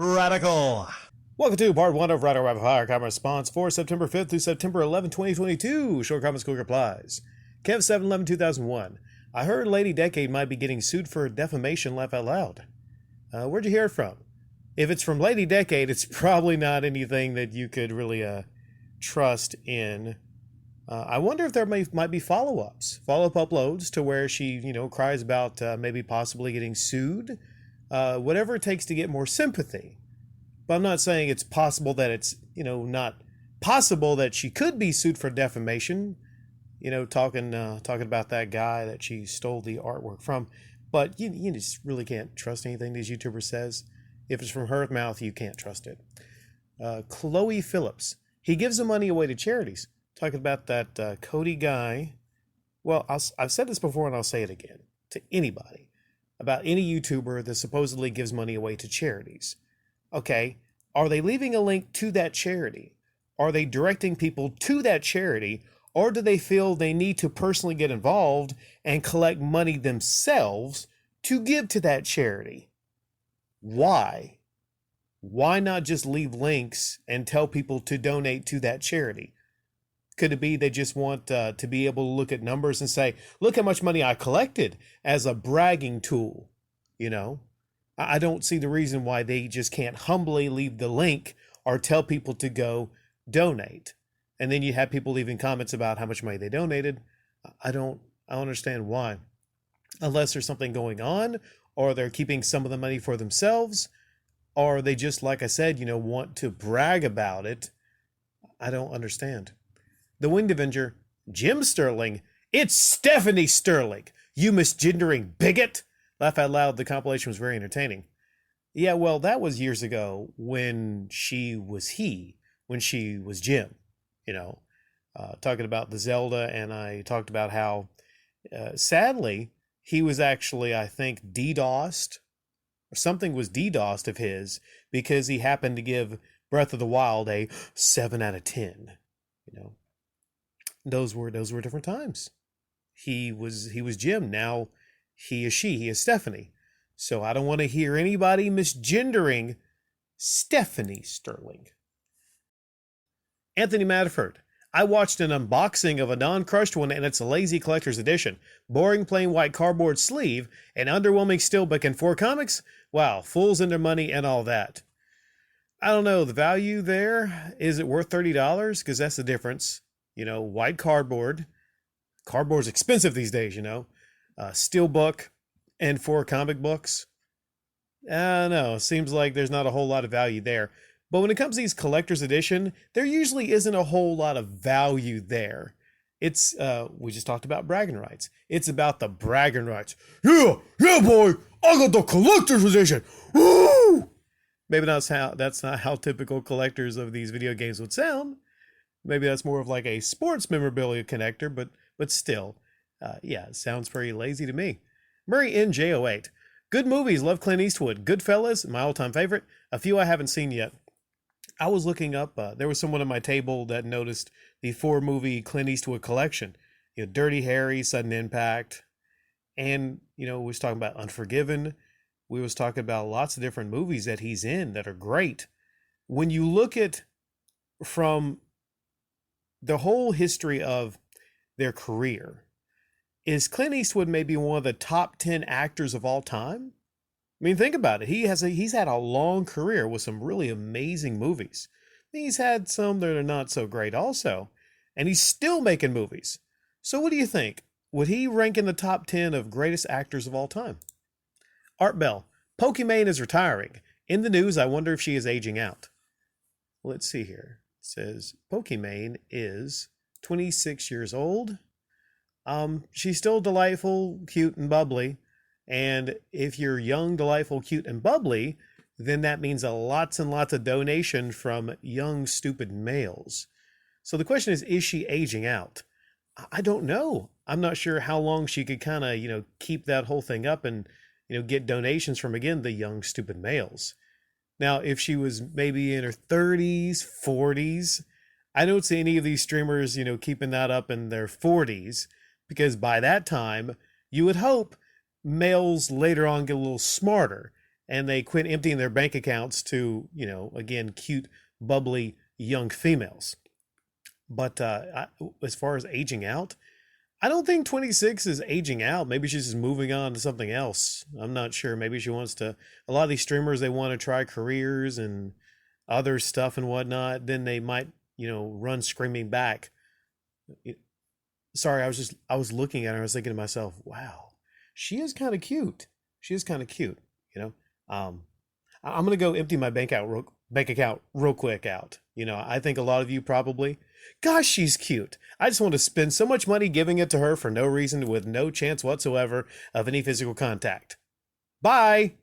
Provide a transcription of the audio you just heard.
Radical. Welcome to part 1 of Radical Rapid Fire Comment Response for September 5th through September 11th, 2022. Short comments, quick replies. Kev 711-2001. I heard Lady Decade might be getting sued for defamation. Laugh out loud. Where'd you hear it from? If it's from Lady Decade, it's probably not anything that you could really trust in. I wonder if there might be follow-up uploads to where she, cries about maybe possibly getting sued. Whatever it takes to get more sympathy. But I'm not saying it's possible that it's, not possible that she could be sued for defamation. Talking about that guy that she stole the artwork from. But you just really can't trust anything these YouTubers says. If it's from her mouth, you can't trust it. Chloe Phillips. He gives the money away to charities. Talking about that Cody guy. Well, I've said this before and I'll say it again. To anybody. About any YouTuber that supposedly gives money away to charities. Okay, are they leaving a link to that charity? Are they directing people to that charity? Or do they feel they need to personally get involved and collect money themselves to give to that charity? Why? Why not just leave links and tell people to donate to that charity? Could it be they just want to be able to look at numbers and say, look how much money I collected as a bragging tool? I don't see the reason why they just can't humbly leave the link or tell people to go donate. And then you have people leaving comments about how much money they donated. I don't understand why. Unless there's something going on, or they're keeping some of the money for themselves, or they just, like I said, want to brag about it. I don't understand. The Winged Avenger, Jim Sterling. It's Stephanie Sterling, you misgendering bigot. Laugh out loud, the compilation was very entertaining. Yeah, well, that was years ago when she was Jim, talking about the Zelda, and I talked about how, sadly, he was actually, I think, DDoSed, or something was DDoSed of his, because he happened to give Breath of the Wild a 7 out of 10, Those were different times. He was Jim. Now he is Stephanie. So I don't want to hear anybody misgendering Stephanie Sterling. Anthony Madford. I watched an unboxing of a non-crushed one, and it's a lazy collector's edition. Boring plain white cardboard sleeve and underwhelming steelbook and 4 comics. Wow, fools and their money and all that. I don't know, the value there, is it worth $30? Because that's the difference. White cardboard. Cardboard's expensive these days, Steelbook and 4 comic books. I don't know. Seems like there's not a whole lot of value there. But when it comes to these collector's edition, there usually isn't a whole lot of value there. It's, we just talked about bragging rights. It's about the bragging rights. Yeah, boy, I got the collector's edition. Woo! Maybe that's not how typical collectors of these video games would sound. Maybe that's more of like a sports memorabilia connector, but still, yeah, it sounds very lazy to me. Murray NJ08. Good movies, love Clint Eastwood. Goodfellas, my all-time favorite. A few I haven't seen yet. I was looking up, there was someone at my table that noticed the 4-movie Clint Eastwood collection. Dirty Harry, Sudden Impact, and, we was talking about Unforgiven. We was talking about lots of different movies that he's in that are great. When you look at from the whole history of their career, is Clint Eastwood maybe one of the top 10 actors of all time? I mean, think about it. He's had a long career with some really amazing movies. He's had some that are not so great also, and he's still making movies. So what do you think? Would he rank in the top 10 of greatest actors of all time? Art Bell. Pokimane is retiring. In the news, I wonder if she is aging out. Let's see here. It says Pokimane is 26 years old. She's still delightful, cute, and bubbly. And if you're young, delightful, cute, and bubbly, then that means lots and lots of donation from young, stupid males. So the question is she aging out? I don't know. I'm not sure how long she could kind of, keep that whole thing up and, get donations from, again, the young, stupid males. Now, if she was maybe in her 30s, 40s, I don't see any of these streamers, keeping that up in their 40s, because by that time, you would hope males later on get a little smarter and they quit emptying their bank accounts to, again, cute, bubbly young females. But as far as aging out, I don't think 26 is aging out. Maybe she's just moving on to something else. I'm not sure. Maybe she wants to. A lot of these streamers, they want to try careers and other stuff and whatnot. Then they might, run screaming back. Sorry, I was looking at her. I was thinking to myself, wow, she is kind of cute. She is kind of cute. You know, I'm gonna go empty my bank account real quick out. I think a lot of you probably. Gosh, she's cute. I just want to spend so much money giving it to her for no reason with no chance whatsoever of any physical contact. Bye.